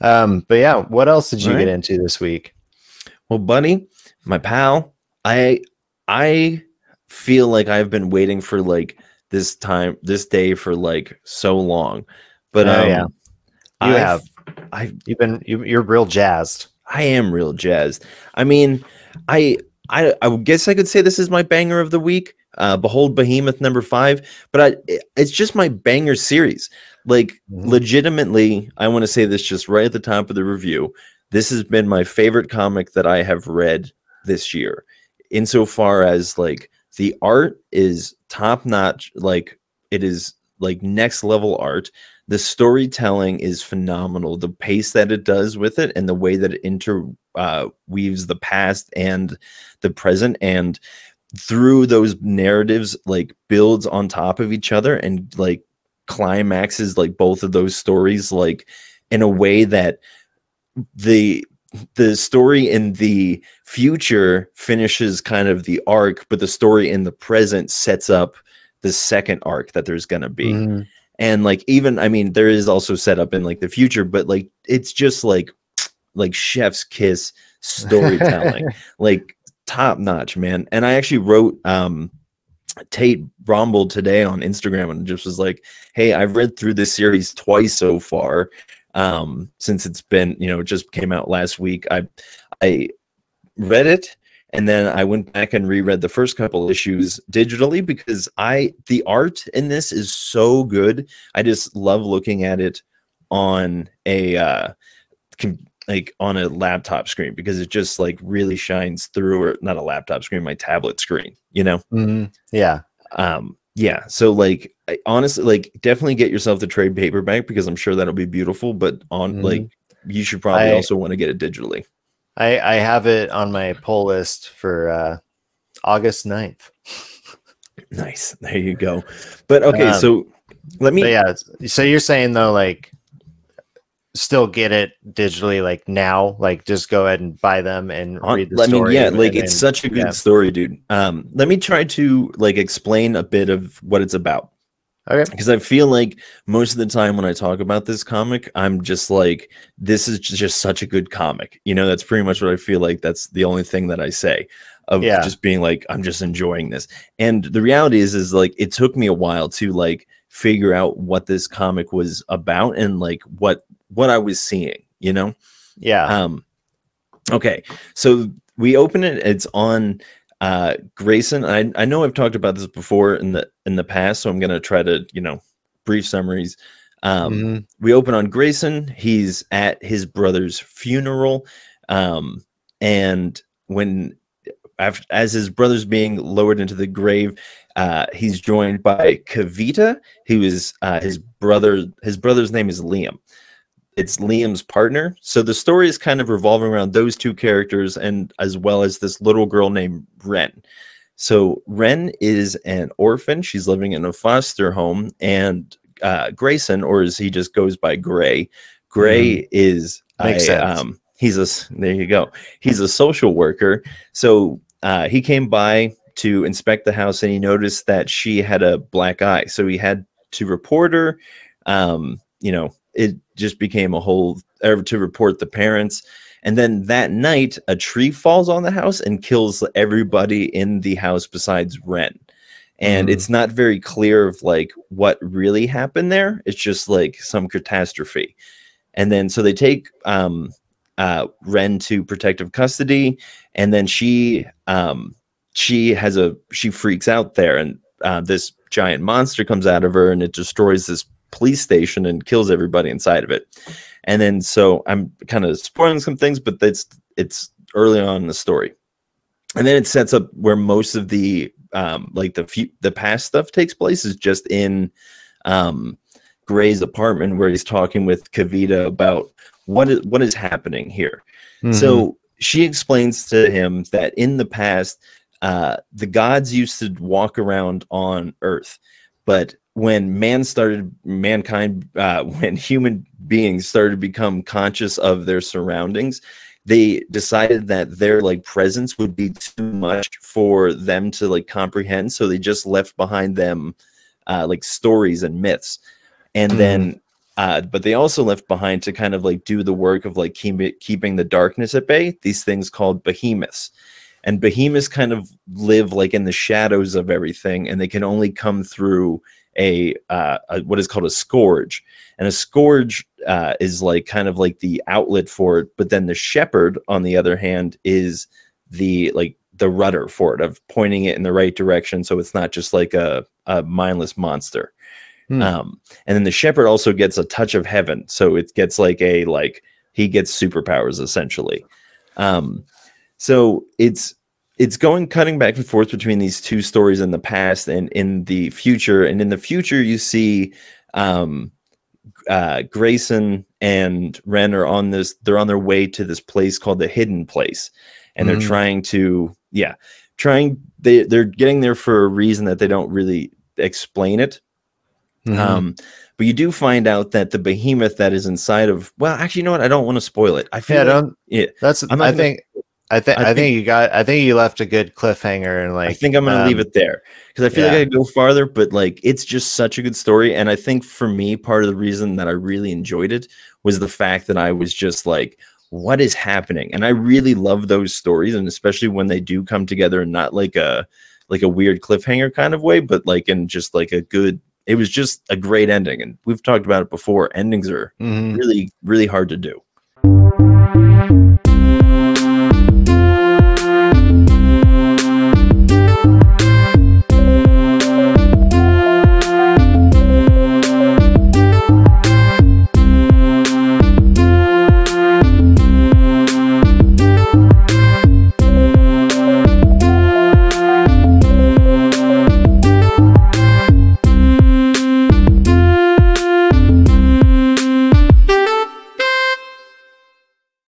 But yeah, what else did you All get right. into this week? Well, buddy, my pal, I feel like I've been waiting for like this day for like so long. But Oh yeah, you have. I've I You're real jazzed. I am real jazzed. I mean, I I guess I could say this is my banger of the week. Behold Behemoth #5, but it's just my banger series. Like Mhm. legitimately, I want to say this just right at the top of the review. This has been my favorite comic that I have read this year. Insofar as like the art is top notch, like it is like next level art. The storytelling is phenomenal. The pace that it does with it and the way that it weaves the past and the present, and through those narratives like builds on top of each other and like climaxes like both of those stories like in a way that the the story in the future finishes kind of the arc, but the story in the present sets up the second arc that there's going to be. Mhm. And like even I mean there is also set up in like the future, but like it's just like chef's kiss storytelling, like top notch, man. And I actually wrote Tate Brombal today on Instagram and just was like, hey, I've read through this series twice so far. Since it's been, it just came out last week. I read it and then I went back and reread the first couple issues digitally because the art in this is so good. I just love looking at it on a like on a laptop screen because it just like really shines through, or not a laptop screen, my tablet screen, Mhm. Yeah. Yeah, so like I honestly like definitely get yourself the trade paperback because I'm sure that'll be beautiful, but on like Mhm. you should probably I also want to get it digitally. I have it on my pull list for August 9th. Nice. There you go. But okay, Um, so let but me yeah, so you're saying though, like, still get it digitally, like now, like just go ahead and buy them and read the I mean, story, yeah, like and it's then such a yeah, good story, dude. Let me try to like explain a bit of what it's about. okay, Because I feel like most of the time when I talk about this comic, I'm just like, this is just such a good comic. That's pretty much what I feel like. That's the only thing that I say of yeah, just being like, I'm just enjoying this. And the reality is like, it took me a while to like figure out what this comic was about and like what I was seeing. yeah, Um, okay. So we open it, it's on Grayson. I know I've talked about this before in the past, so I'm gonna try to brief summaries. mhm, We open on Grayson. He's at his brother's funeral, and when as his brother's being lowered into the grave, he's joined by Kavita, who is his brother. His brother's name is Liam. It's Liam's partner. So the story is kind of revolving around those two characters, and as well as this little girl named Ren. So Ren is an orphan. She's living in a foster home, and Grayson, or as he just goes by Gray, mhm. Gray is Makes sense. there you go. He's a social worker. So he came by to inspect the house, and he noticed that she had a black eye. So he had to report her. It just became a whole to report the parents. And then that night, a tree falls on the house and kills everybody in the house besides Ren. And Mhm, it's not very clear of like what really happened there. It's just like some catastrophe. And then so they take Ren to protective custody, and then she freaks out there, and this giant monster comes out of her, and it destroys this police station and kills everybody inside of it. And then so I'm kind of spoiling some things, but it's early on in the story. And then it sets up where most of the like the past stuff takes place is just in Gray's apartment, where he's talking with Kavita about what is happening here. mhm, So she explains to him that in the past, the gods used to walk around on Earth, but when when human beings started to become conscious of their surroundings, they decided that their like presence would be too much for them to like comprehend. So they just left behind them like stories and myths. And mhm. then But they also left behind to kind of like do the work of like keeping the darkness at bay, these things called behemoths. And behemoths kind of live like in the shadows of everything, and they can only come through a what is called a scourge. And a scourge is like kind of like the outlet for it, but then the shepherd, on the other hand, is the rudder for it, of pointing it in the right direction, so it's not just like a mindless monster. And then the shepherd also gets a touch of heaven, so it gets like he gets superpowers essentially. So it's cutting back and forth between these two stories in the past and in the future. And in the future, you see Grayson and Ren are on they're on their way to this place called the Hidden Place, and they're trying to they're getting there for a reason that they don't really explain it. But you do find out that the behemoth that is inside of, well, actually, you know what? I don't want to spoil it. I feel I think you left a good cliffhanger, and like I think I'm gonna leave it there because I feel like I could go farther, but like it's just such a good story. And I think for me, part of the reason that I really enjoyed it was the fact that I was just like, what is happening? And I really love those stories, and especially when they do come together and not like a weird cliffhanger kind of way, but like in just like a good, it was just a great ending. And we've talked about it before. Endings are really, really hard to do.